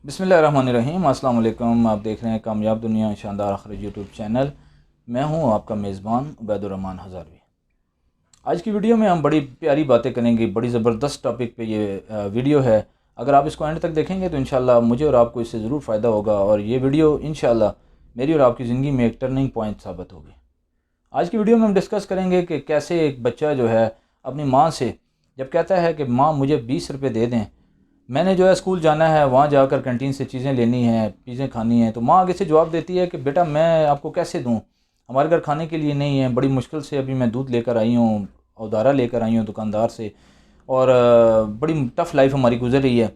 بسم اللہ الرحمن الرحیم۔ السلام علیکم۔ آپ دیکھ رہے ہیں کامیاب دنیا شاندار آخرت یوٹیوب چینل۔ میں ہوں آپ کا میزبان عبید الرحمن ہزاروی۔ آج کی ویڈیو میں ہم بڑی پیاری باتیں کریں گے، بڑی زبردست ٹاپک پہ یہ ویڈیو ہے۔ اگر آپ اس کو اینڈ تک دیکھیں گے تو انشاءاللہ مجھے اور آپ کو اس سے ضرور فائدہ ہوگا، اور یہ ویڈیو انشاءاللہ میری اور آپ کی زندگی میں ایک ٹرننگ پوائنٹ ثابت ہوگی۔ آج کی ویڈیو میں ہم ڈسکس کریں گے کہ کیسے ایک بچہ جو ہے اپنی ماں سے جب کہتا ہے کہ ماں مجھے 20 روپے دے دیں، میں نے جو ہے اسکول جانا ہے، وہاں جا کر کینٹین سے چیزیں لینی ہیں، چیزیں کھانی ہیں، تو ماں آگے سے جواب دیتی ہے کہ بیٹا میں آپ کو کیسے دوں، ہمارے گھر کھانے کے لیے نہیں ہے، بڑی مشکل سے ابھی میں دودھ لے کر آئی ہوں، ادارہ لے کر آئی ہوں دکاندار سے، اور بڑی ٹف لائف ہماری گزر رہی ہے۔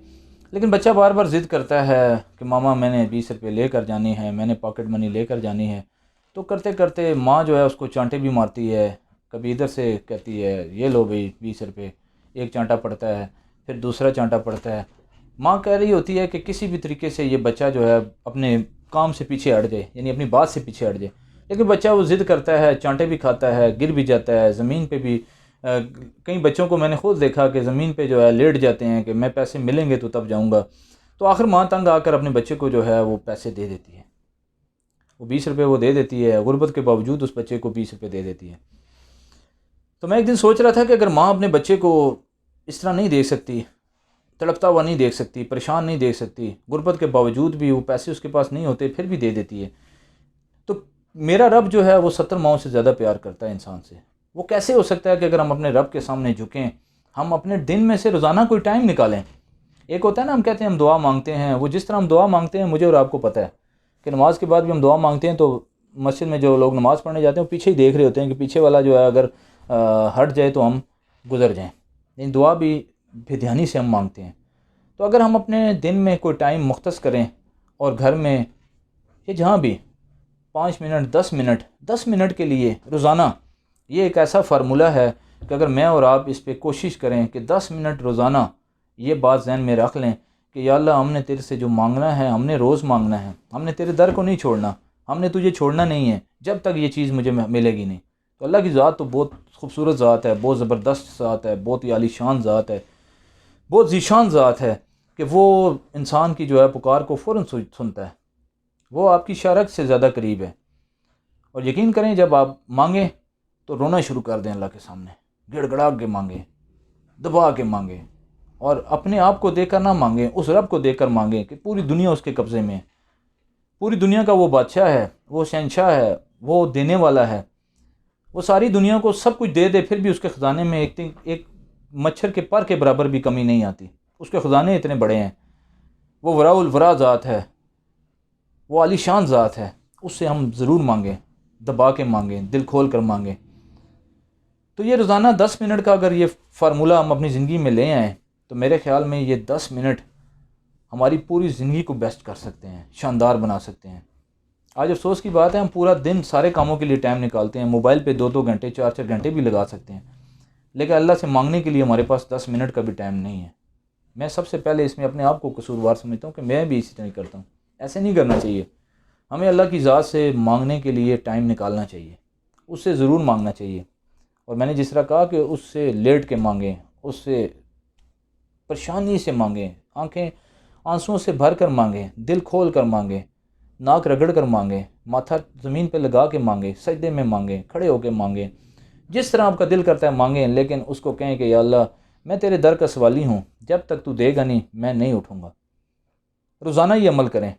لیکن بچہ بار بار ضد کرتا ہے کہ ماما میں نے 20 روپے لے کر جانی ہے، میں نے پاکٹ منی لے کر جانی ہے۔ تو کرتے کرتے ماں جو ہے اس کو چانٹے بھی مارتی ہے، کبھی ادھر سے کہتی ہے یہ لو بھئی 20 روپے، ایک چانٹا پڑتا ہے، پھر دوسرا چانٹا پڑتا ہے۔ ماں کہہ رہی ہوتی ہے کہ کسی بھی طریقے سے یہ بچہ جو ہے اپنے کام سے پیچھے ہٹ جائے، یعنی اپنی بات سے پیچھے ہٹ جائے، لیکن بچہ وہ ضد کرتا ہے، چانٹے بھی کھاتا ہے، گر بھی جاتا ہے، زمین پہ بھی کئی بچوں کو میں نے خود دیکھا کہ زمین پہ جو ہے لیٹ جاتے ہیں کہ میں پیسے ملیں گے تو تب جاؤں گا۔ تو آخر ماں تنگ آ کر اپنے بچے کو جو ہے وہ پیسے دے دیتی ہے، وہ 20 روپے وہ دے دیتی ہے، غربت کے باوجود اس بچے کو 20 روپے دے دیتی ہے۔ تو میں ایک دن سوچ رہا تھا کہ اگر ماں اپنے بچے کو اس طرح نہیں دیکھ سکتی، تڑپتا ہوا نہیں دیکھ سکتی، پریشان نہیں دیکھ سکتی، غربت کے باوجود بھی وہ پیسے اس کے پاس نہیں ہوتے پھر بھی دے دیتی ہے، تو میرا رب جو ہے وہ 70 ماؤں سے زیادہ پیار کرتا ہے انسان سے۔ وہ کیسے ہو سکتا ہے کہ اگر ہم اپنے رب کے سامنے جھکیں، ہم اپنے دن میں سے روزانہ کوئی ٹائم نکالیں۔ ایک ہوتا ہے نا، ہم کہتے ہیں ہم دعا مانگتے ہیں، وہ جس طرح ہم دعا مانگتے ہیں مجھے اور آپ کو پتہ ہے کہ نماز کے بعد بھی ہم دعا مانگتے ہیں تو مسجد میں جو لوگ نماز پڑھنے جاتے ہیں وہ پیچھے ہی دیکھ رہے ہوتے ہیں کہ پیچھے والا جو ہے اگر ہٹ جائے تو ہم گزر جائیں، لیکن دعا بھی بے دھیانی سے ہم مانگتے ہیں۔ تو اگر ہم اپنے دن میں کوئی ٹائم مختص کریں اور گھر میں یا جہاں بھی 5 منٹ 10 منٹ کے لیے روزانہ، یہ ایک ایسا فارمولہ ہے کہ اگر میں اور آپ اس پہ کوشش کریں کہ 10 منٹ روزانہ یہ بات ذہن میں رکھ لیں کہ یا اللہ ہم نے تیرے سے جو مانگنا ہے ہم نے روز مانگنا ہے، ہم نے تیرے در کو نہیں چھوڑنا، ہم نے تجھے چھوڑنا نہیں ہے جب تک یہ چیز مجھے ملے گی نہیں۔ تو اللہ کی ذات تو بہت خوبصورت ذات ہے، بہت زبردست ذات ہے، بہت ہی عالی شان ذات ہے، بہت ذیشان ذات ہے کہ وہ انسان کی جو ہے پکار کو فوراً سنتا ہے، وہ آپ کی شرک سے زیادہ قریب ہے۔ اور یقین کریں جب آپ مانگیں تو رونا شروع کر دیں، اللہ کے سامنے گڑ گڑا کے مانگیں، دبا کے مانگیں، اور اپنے آپ کو دے کر نہ مانگیں، اس رب کو دے کر مانگیں کہ پوری دنیا اس کے قبضے میں ہے، پوری دنیا کا وہ بادشاہ ہے، وہ شہنشاہ ہے، وہ دینے والا ہے، وہ ساری دنیا کو سب کچھ دے دے پھر بھی اس کے خزانے میں ایک مچھر کے پر کے برابر بھی کمی نہیں آتی، اس کے خزانے اتنے بڑے ہیں۔ وہ وراء الورا ذات ہے، وہ عالی شان ذات ہے، اس سے ہم ضرور مانگیں، دبا کے مانگیں، دل کھول کر مانگیں۔ تو یہ روزانہ 10 منٹ کا اگر یہ فارمولہ ہم اپنی زندگی میں لے آئیں تو میرے خیال میں یہ 10 منٹ ہماری پوری زندگی کو بیسٹ کر سکتے ہیں، شاندار بنا سکتے ہیں۔ آج افسوس کی بات ہے ہم پورا دن سارے کاموں کے لیے ٹائم نکالتے ہیں، موبائل پہ 2 گھنٹے 4 گھنٹے بھی لگا سکتے ہیں، لیکن اللہ سے مانگنے کے لیے ہمارے پاس 10 منٹ کا بھی ٹائم نہیں ہے۔ میں سب سے پہلے اس میں اپنے آپ کو قصوروار سمجھتا ہوں کہ میں بھی اسی طرح کرتا ہوں، ایسے نہیں کرنا چاہیے۔ ہمیں اللہ کی ذات سے مانگنے کے لیے ٹائم نکالنا چاہیے، اس سے ضرور مانگنا چاہیے، اور میں نے جس طرح کہا کہ اس سے لیٹ کے مانگیں، اس سے پریشانی سے مانگیں، آنکھیں آنسوؤں سے بھر کر مانگیں، دل کھول کر مانگیں، ناک رگڑ کر مانگیں، ماتھا زمین پہ لگا کے مانگیں، سجدے میں مانگیں، کھڑے ہو کے مانگیں، جس طرح آپ کا دل کرتا ہے مانگیں، لیکن اس کو کہیں کہ یا اللہ میں تیرے در کا سوالی ہوں، جب تک تو دے گا نہیں میں نہیں اٹھوں گا۔ روزانہ یہ عمل کریں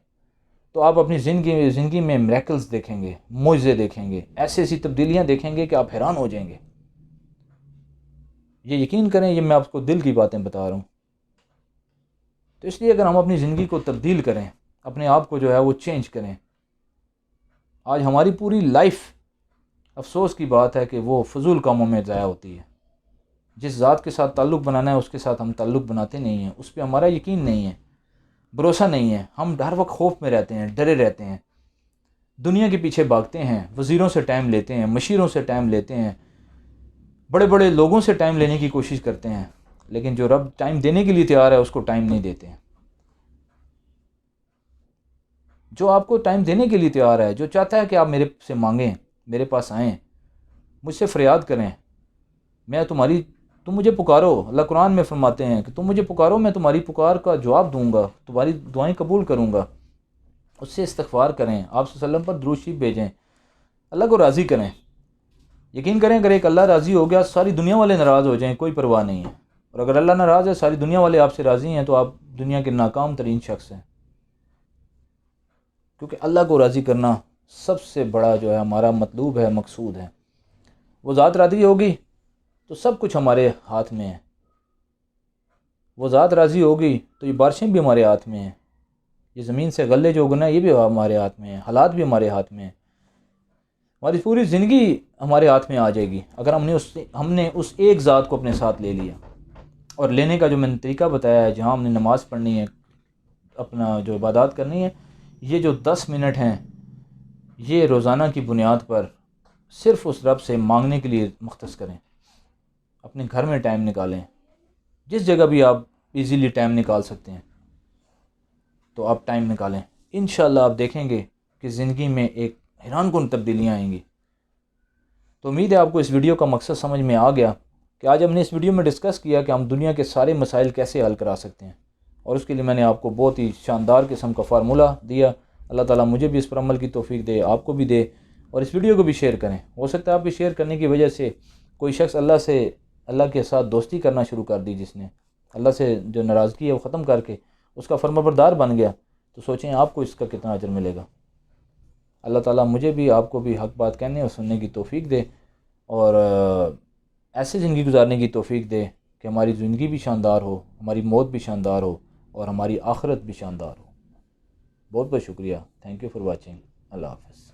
تو آپ اپنی زندگی میں میریکلز دیکھیں گے، معجزے دیکھیں گے، ایسی ایسی تبدیلیاں دیکھیں گے کہ آپ حیران ہو جائیں گے۔ یہ یقین کریں، یہ میں آپ کو دل کی باتیں بتا رہا ہوں۔ تو اس لیے اگر ہم اپنی زندگی کو تبدیل کریں، اپنے آپ کو جو ہے وہ چینج کریں، آج ہماری پوری لائف افسوس کی بات ہے کہ وہ فضول کاموں میں ضائع ہوتی ہے۔ جس ذات کے ساتھ تعلق بنانا ہے اس کے ساتھ ہم تعلق بناتے نہیں ہیں، اس پہ ہمارا یقین نہیں ہے، بھروسہ نہیں ہے، ہم ہر وقت خوف میں رہتے ہیں، ڈرے رہتے ہیں، دنیا کے پیچھے بھاگتے ہیں، وزیروں سے ٹائم لیتے ہیں، مشیروں سے ٹائم لیتے ہیں، بڑے بڑے لوگوں سے ٹائم لینے کی کوشش کرتے ہیں، لیکن جو رب ٹائم دینے کے لیے تیار ہے اس کو ٹائم نہیں دیتے ہیں۔ جو آپ کو ٹائم دینے کے لیے تیار ہے، جو چاہتا ہے کہ آپ میرے سے مانگیں، میرے پاس آئیں، مجھ سے فریاد کریں، میں تمہاری تم مجھے پکارو، اللہ قرآن میں فرماتے ہیں کہ تم مجھے پکارو، میں تمہاری پکار کا جواب دوں گا، تمہاری دعائیں قبول کروں گا۔ اس سے استغفار کریں، آپ صلی اللہ علیہ وسلم پر درود شریف بھیجیں، اللہ کو راضی کریں۔ یقین کریں اگر ایک اللہ راضی ہو گیا، ساری دنیا والے ناراض ہو جائیں، کوئی پرواہ نہیں ہے۔ اور اگر اللہ ناراض ہے، ساری دنیا والے آپ سے راضی ہیں، تو آپ دنیا کے ناکام ترین شخص ہیں، کیونکہ اللہ کو راضی کرنا سب سے بڑا جو ہے ہمارا مطلوب ہے، مقصود ہے۔ وہ ذات راضی ہوگی تو سب کچھ ہمارے ہاتھ میں ہے، وہ ذات راضی ہوگی تو یہ بارشیں بھی ہمارے ہاتھ میں ہیں، یہ زمین سے غلے جو اگنا ہے یہ بھی ہمارے ہاتھ میں ہیں، حالات بھی ہمارے ہاتھ میں ہیں، ہماری پوری زندگی ہمارے ہاتھ میں آ جائے گی اگر ہم نے اس ایک ذات کو اپنے ساتھ لے لیا۔ اور لینے کا جو میں نے طریقہ بتایا ہے، جہاں ہم نے نماز پڑھنی ہے، اپنا جو عبادات کرنی ہے، یہ جو 10 منٹ ہیں یہ روزانہ کی بنیاد پر صرف اس رب سے مانگنے کے لیے مختص کریں۔ اپنے گھر میں ٹائم نکالیں، جس جگہ بھی آپ ایزیلی ٹائم نکال سکتے ہیں تو آپ ٹائم نکالیں، انشاءاللہ آپ دیکھیں گے کہ زندگی میں ایک حیران کن تبدیلیاں آئیں گی۔ تو امید ہے آپ کو اس ویڈیو کا مقصد سمجھ میں آ گیا کہ آج ہم نے اس ویڈیو میں ڈسکس کیا کہ ہم دنیا کے سارے مسائل کیسے حل کرا سکتے ہیں، اور اس کے لیے میں نے آپ کو بہت ہی شاندار قسم کا فارمولہ دیا۔ اللہ تعالیٰ مجھے بھی اس پر عمل کی توفیق دے، آپ کو بھی دے، اور اس ویڈیو کو بھی شیئر کریں۔ ہو سکتا ہے آپ بھی شیئر کرنے کی وجہ سے کوئی شخص اللہ کے ساتھ دوستی کرنا شروع کر دی، جس نے اللہ سے جو ناراضگی ہے وہ ختم کر کے اس کا فرمانبردار بن گیا، تو سوچیں آپ کو اس کا کتنا اجر ملے گا۔ اللہ تعالیٰ مجھے بھی آپ کو بھی حق بات کہنے اور سننے کی توفیق دے، اور ایسے زندگی گزارنے کی توفیق دے کہ ہماری زندگی بھی شاندار ہو، ہماری موت بھی شاندار ہو، اور ہماری آخرت بھی شاندار ہو۔ بہت بہت شکریہ، تھینک یو فار واچنگ، اللہ حافظ۔